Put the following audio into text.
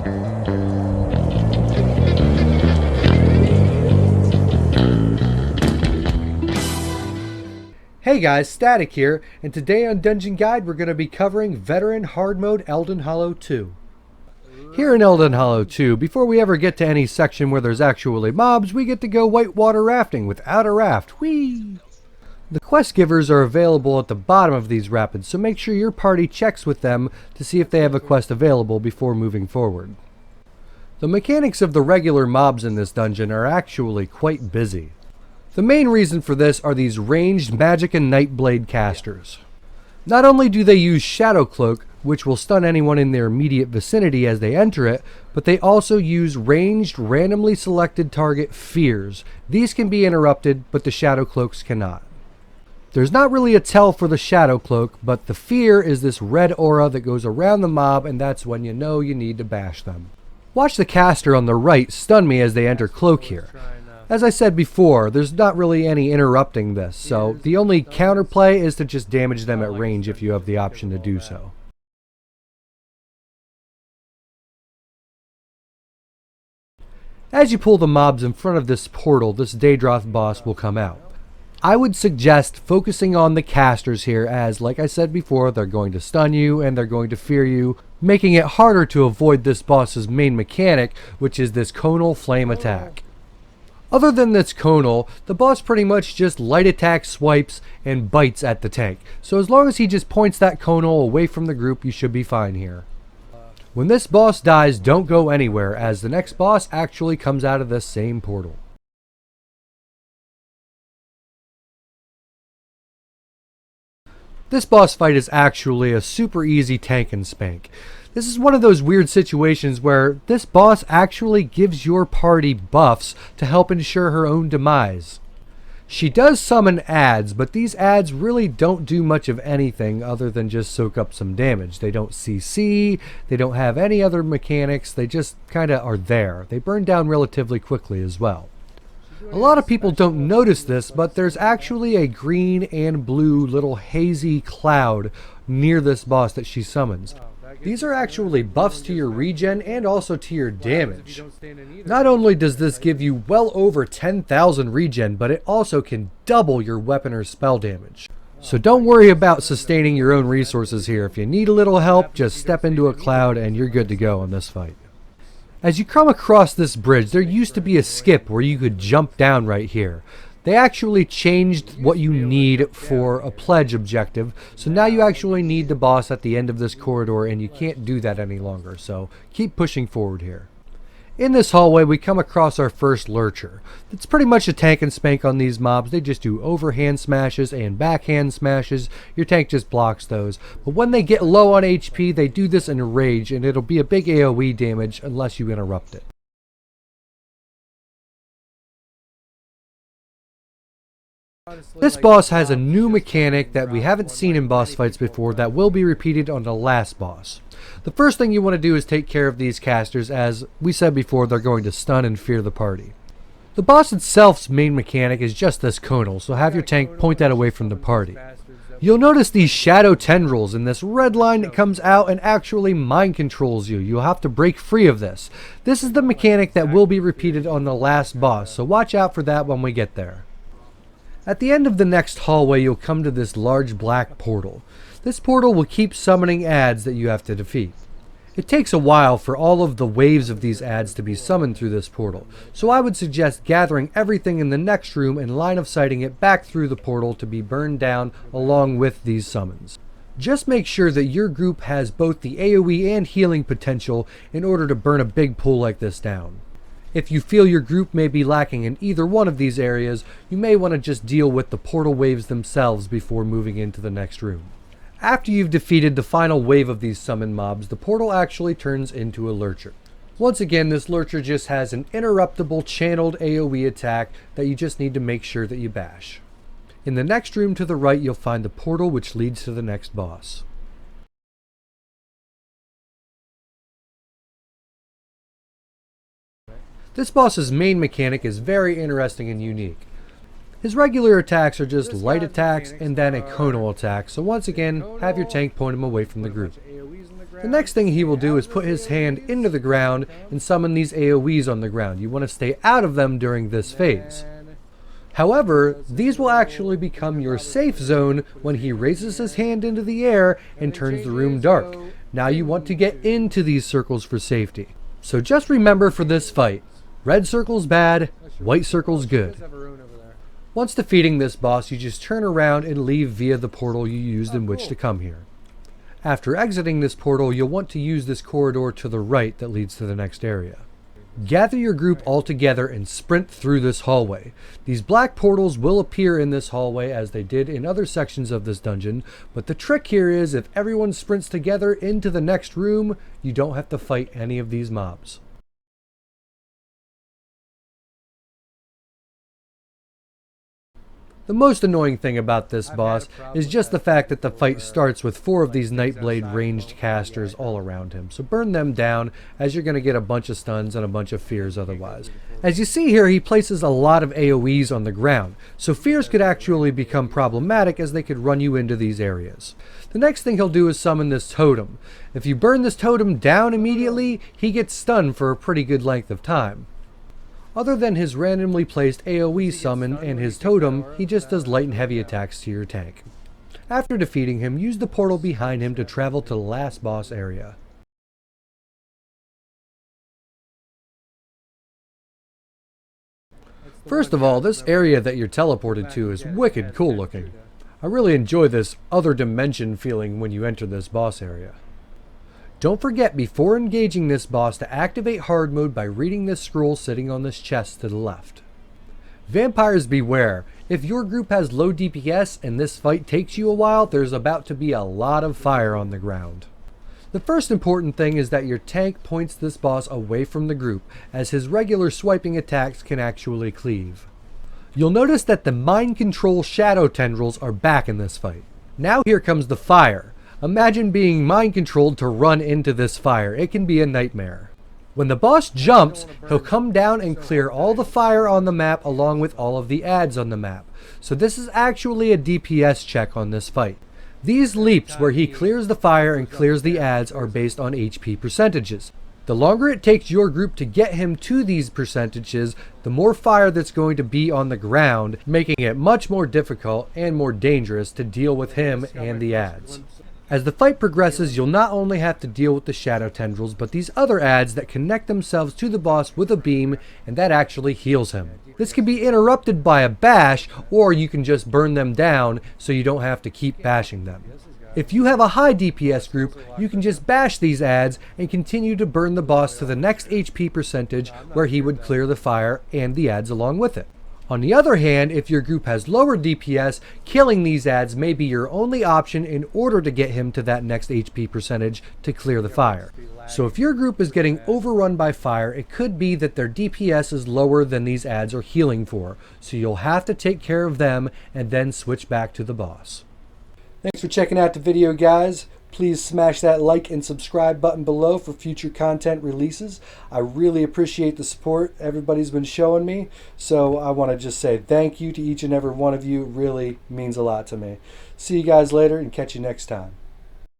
Hey guys, Static here, and today on Dungeon Guide we're going to be covering Veteran Hard Mode Elden Hollow 2. Here in Elden Hollow 2, before we ever get to any section where there's actually mobs, we get to go whitewater rafting without a raft. Whee! The quest givers are available at the bottom of these rapids, so make sure your party checks with them to see if they have a quest available before moving forward. The mechanics of the regular mobs in this dungeon are actually quite busy. The main reason for this are these ranged magic and nightblade casters. Not only do they use Shadow Cloak, which will stun anyone in their immediate vicinity as they enter it, but they also use ranged, randomly selected target fears. These can be interrupted, but the Shadow Cloaks cannot. There's not really a tell for the Shadow Cloak, but the fear is this red aura that goes around the mob, and that's when you know you need to bash them. Watch the caster on the right stun me as they enter Cloak here. As I said before, there's not really any interrupting this, so the only counterplay is to just damage them at range if you have the option to do so. As you pull the mobs in front of this portal, this Daedroth boss will come out. I would suggest focusing on the casters here as, like I said before, they're going to stun you and they're going to fear you, making it harder to avoid this boss's main mechanic, which is this conal flame attack. Other than this conal, the boss pretty much just light attack swipes and bites at the tank. So as long as he just points that conal away from the group, you should be fine here. When this boss dies, don't go anywhere, as the next boss actually comes out of this same portal. This boss fight is actually a super easy tank and spank. This is one of those weird situations where this boss actually gives your party buffs to help ensure her own demise. She does summon adds, but these adds really don't do much of anything other than just soak up some damage. They don't CC, they don't have any other mechanics, they just kinda are there. They burn down relatively quickly as well. A lot of people don't notice this, but there's actually a green and blue little hazy cloud near this boss that she summons. These are actually buffs to your regen and also to your damage. Not only does this give you well over 10,000 regen, but it also can double your weapon or spell damage. So don't worry about sustaining your own resources here. If you need a little help, just step into a cloud and you're good to go on this fight. As you come across this bridge, there used to be a skip where you could jump down right here. They actually changed what you need for a pledge objective, so now you actually need the boss at the end of this corridor and you can't do that any longer, so keep pushing forward here. In this hallway we come across our first lurcher. It's pretty much a tank and spank on these mobs. They just do overhand smashes and backhand smashes. Your tank just blocks those. But when they get low on HP, they do this in rage and it'll be a big AoE damage unless you interrupt it. This boss has a new mechanic that we haven't seen in boss fights before that will be repeated on the last boss. The first thing you want to do is take care of these casters. As we said before, they're going to stun and fear the party. The boss itself's main mechanic is just this conal, so have your tank point that away from the party. You'll notice these shadow tendrils and this red line that comes out and actually mind controls you. You'll have to break free of this. This is the mechanic that will be repeated on the last boss, so watch out for that when we get there. At the end of the next hallway, you'll come to this large black portal. This portal will keep summoning adds that you have to defeat. It takes a while for all of the waves of these adds to be summoned through this portal, so I would suggest gathering everything in the next room and line of sighting it back through the portal to be burned down along with these summons. Just make sure that your group has both the AoE and healing potential in order to burn a big pool like this down. If you feel your group may be lacking in either one of these areas, you may want to just deal with the portal waves themselves before moving into the next room. After you've defeated the final wave of these summon mobs, the portal actually turns into a lurcher. Once again, this lurcher just has an interruptible channeled AoE attack that you just need to make sure that you bash. In the next room to the right, you'll find the portal which leads to the next boss. This boss's main mechanic is very interesting and unique. His regular attacks are just light attacks and then a conal attack, so once again, have your tank point him away from the group. The next thing he will do is put his hand into the ground and summon these AoEs on the ground. You want to stay out of them during this phase. However, these will actually become your safe zone when he raises his hand into the air and turns the room dark. Now you want to get into these circles for safety. So just remember for this fight, red circle's bad, white circle's good. Once defeating this boss, you just turn around and leave via the portal you used in which to come here. After exiting this portal, you'll want to use this corridor to the right that leads to the next area. Gather your group all together and sprint through this hallway. These black portals will appear in this hallway as they did in other sections of this dungeon, but the trick here is if everyone sprints together into the next room, you don't have to fight any of these mobs. The most annoying thing about this boss is just the fact that the fight starts with 4 of these Nightblade ranged casters all around him. So burn them down, as you're going to get a bunch of stuns and a bunch of fears otherwise. As you see here, he places a lot of AoEs on the ground, so fears could actually become problematic as they could run you into these areas. The next thing he'll do is summon this totem. If you burn this totem down immediately, he gets stunned for a pretty good length of time. Other than his randomly placed AoE summon and his totem, he just does light and heavy attacks to your tank. After defeating him, use the portal behind him to travel to the last boss area. First of all, this area that you're teleported to is wicked cool looking. I really enjoy this other dimension feeling when you enter this boss area. Don't forget before engaging this boss to activate hard mode by reading this scroll sitting on this chest to the left. Vampires beware. If your group has low DPS and this fight takes you a while, there's about to be a lot of fire on the ground. The first important thing is that your tank points this boss away from the group, as his regular swiping attacks can actually cleave. You'll notice that the mind control shadow tendrils are back in this fight. Now here comes the fire. Imagine being mind controlled to run into this fire. It can be a nightmare. When the boss jumps, he'll come down and clear all the fire on the map along with all of the adds on the map. So this is actually a DPS check on this fight. These leaps where he clears the fire and clears the adds are based on HP percentages. The longer it takes your group to get him to these percentages, the more fire that's going to be on the ground, making it much more difficult and more dangerous to deal with him and the adds. As the fight progresses, you'll not only have to deal with the shadow tendrils, but these other adds that connect themselves to the boss with a beam, and that actually heals him. This can be interrupted by a bash, or you can just burn them down so you don't have to keep bashing them. If you have a high DPS group, you can just bash these adds and continue to burn the boss to the next HP percentage where he would clear the fire and the adds along with it. On the other hand, if your group has lower DPS, killing these adds may be your only option in order to get him to that next HP percentage to clear the fire. So if your group is getting overrun by fire, it could be that their DPS is lower than these adds are healing for, so you'll have to take care of them and then switch back to the boss. Thanks for checking out the video, guys. Please smash that like and subscribe button below for future content releases. I really appreciate the support everybody's been showing me. So I want to just say thank you to each and every one of you. It really means a lot to me. See you guys later and catch you next time.